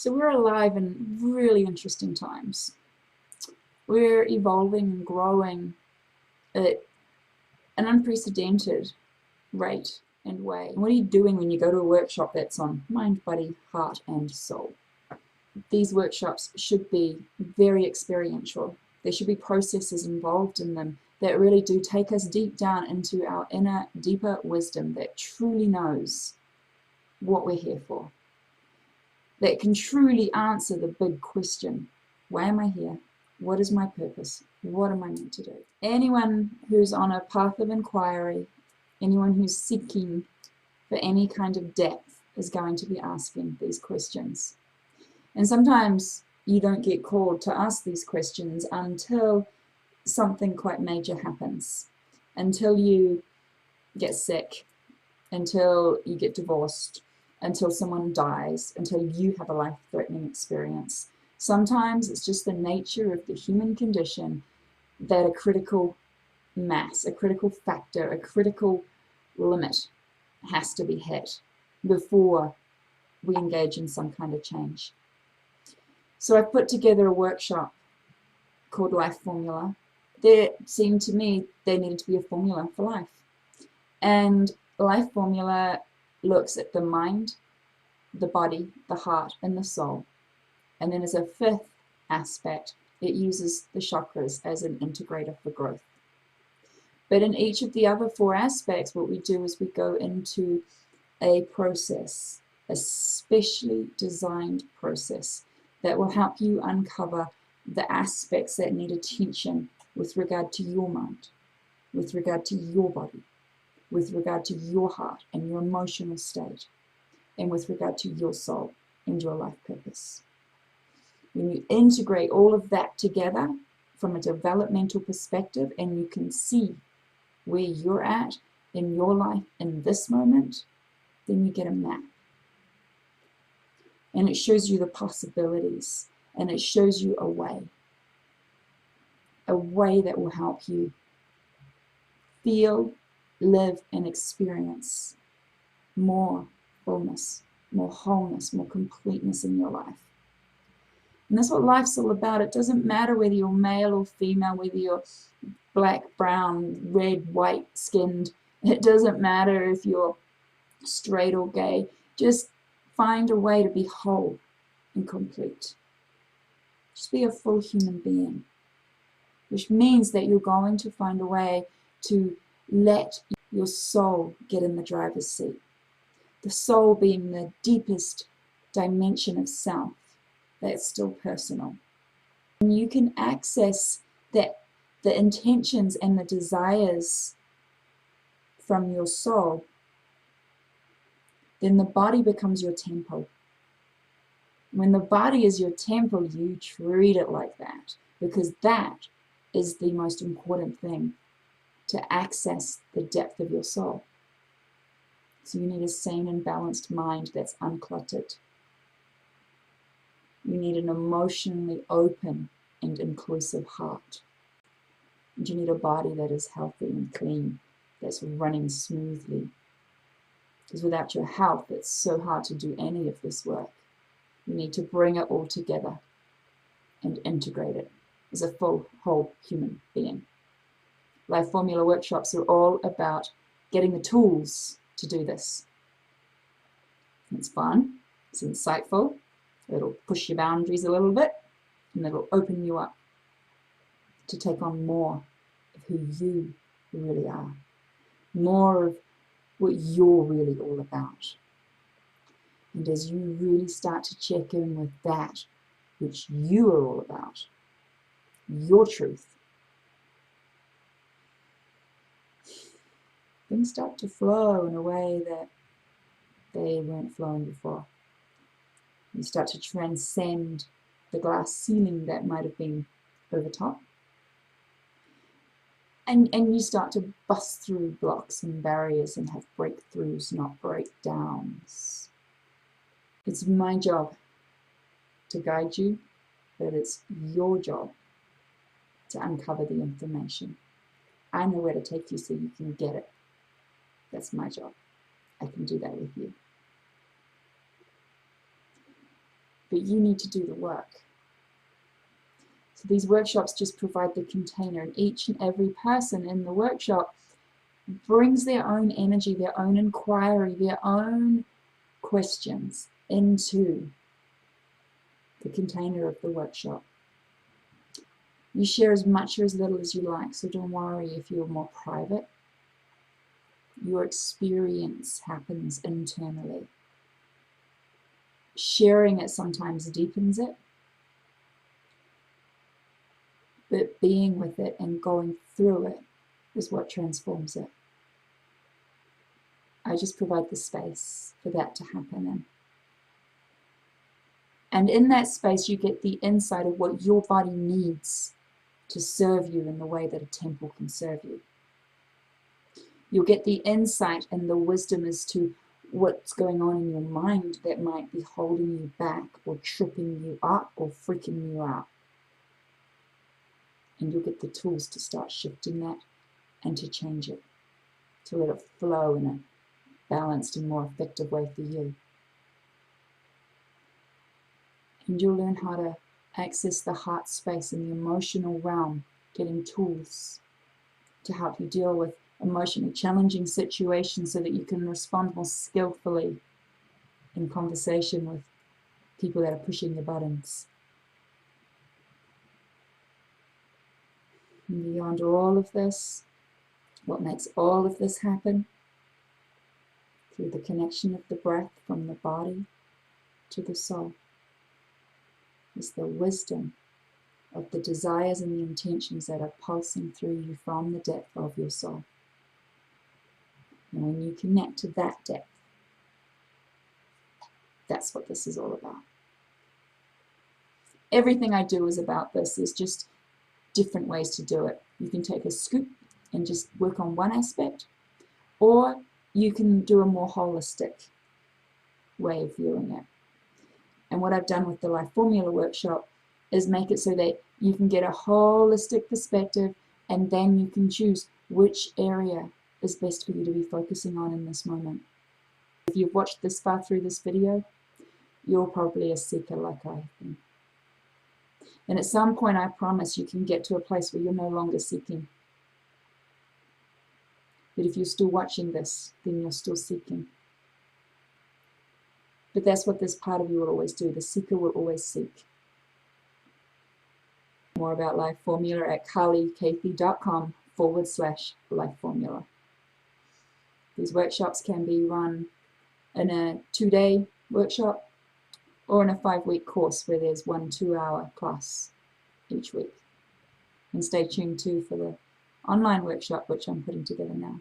So we're alive in really interesting times. We're evolving and growing at an unprecedented rate and way. And what are you doing when you go to a workshop that's on mind, body, heart, and soul? These workshops should be very experiential. There should be processes involved in them that really do take us deep down into our inner, deeper wisdom that truly knows what we're here for, that can truly answer the big question: why am I here? What is my purpose? What am I meant to do? Anyone who's on a path of inquiry, anyone who's seeking for any kind of depth is going to be asking these questions. And sometimes you don't get called to ask these questions until something quite major happens, until you get sick, until you get divorced, until someone dies, until you have a life-threatening experience. Sometimes it's just the nature of the human condition that a critical mass, a critical factor, a critical limit has to be hit before we engage in some kind of change. So I've put together a workshop called Life Formula. There seemed to me there needed to be a formula for life. And Life Formula looks at the mind, the body, the heart, and the soul. And then as a fifth aspect, it uses the chakras as an integrator for growth. But in each of the other four aspects, what we do is we go into a process, a specially designed process that will help you uncover the aspects that need attention with regard to your mind, with regard to your body, with regard to your heart and your emotional state, and with regard to your soul and your life purpose. When you integrate all of that together from a developmental perspective, and you can see where you're at in your life in this moment, then you get a map. And it shows you the possibilities, and it shows you a way that will help you feel, live, and experience more fullness, more wholeness, more completeness in your life. And that's what life's all about. It doesn't matter whether you're male or female, whether you're black, brown, red, white skinned. It doesn't matter if you're straight or gay. Just find a way to be whole and complete. Just be a full human being, which means that you're going to find a way to let your soul get in the driver's seat. The soul being the deepest dimension of self that's still personal. And you can access that, the intentions and the desires from your soul, then the body becomes your temple. When the body is your temple, you treat it like that, because that is the most important thing to access the depth of your soul. So you need a sane and balanced mind that's uncluttered. You need an emotionally open and inclusive heart. And you need a body that is healthy and clean, that's running smoothly. Because without your health, it's so hard to do any of this work. You need to bring it all together and integrate it as a full, whole human being. Life Formula workshops are all about getting the tools to do this. It's fun, it's insightful, it'll push your boundaries a little bit, and it'll open you up to take on more of who you really are, more of what you're really all about. And as you really start to check in with that which you are all about, your truth, things start to flow in a way that they weren't flowing before. You start to transcend the glass ceiling that might have been over top. And you start to bust through blocks and barriers and have breakthroughs, not breakdowns. It's my job to guide you, but it's your job to uncover the information. I know where to take you so you can get it. That's my job. I can do that with you. but you need to do the work. So these workshops just provide the container, and each and every person in the workshop brings their own energy, their own inquiry, their own questions into the container of the workshop. You share as much or as little as you like, so don't worry if you're more private. Your experience happens internally. Sharing it sometimes deepens it, but being with it and going through it is what transforms it. I just provide the space for that to happen in. And in that space, you get the insight of what your body needs to serve you in the way that a temple can serve you. You'll get the insight and the wisdom as to what's going on in your mind that might be holding you back or tripping you up or freaking you out. And you'll get the tools to start shifting that and to change it, to let it flow in a balanced and more effective way for you. And you'll learn how to access the heart space and the emotional realm, getting tools to help you deal with emotionally challenging situations so that you can respond more skillfully in conversation with people that are pushing your buttons. And beyond all of this, what makes all of this happen, through the connection of the breath from the body to the soul, is the wisdom of the desires and the intentions that are pulsing through you from the depth of your soul. And when you connect to that depth, that's what this is all about. Everything I do is about this. There's just different ways to do it. You can take a scoop and just work on one aspect, or you can do a more holistic way of viewing it. And what I've done with the Life Formula workshop is make it so that you can get a holistic perspective, and then you can choose which area is best for you to be focusing on in this moment. If you've watched this far through this video, you're probably a seeker like I have been. And at some point, I promise, you can get to a place where you're no longer seeking. But if you're still watching this, then you're still seeking. But that's what this part of you will always do. The seeker will always seek. More about Life Formula at carlycathie.com/Life Formula. These workshops can be run in a 2-day workshop or in a 5-week course where there's 1 2-hour class each week. And stay tuned too for the online workshop, which I'm putting together now.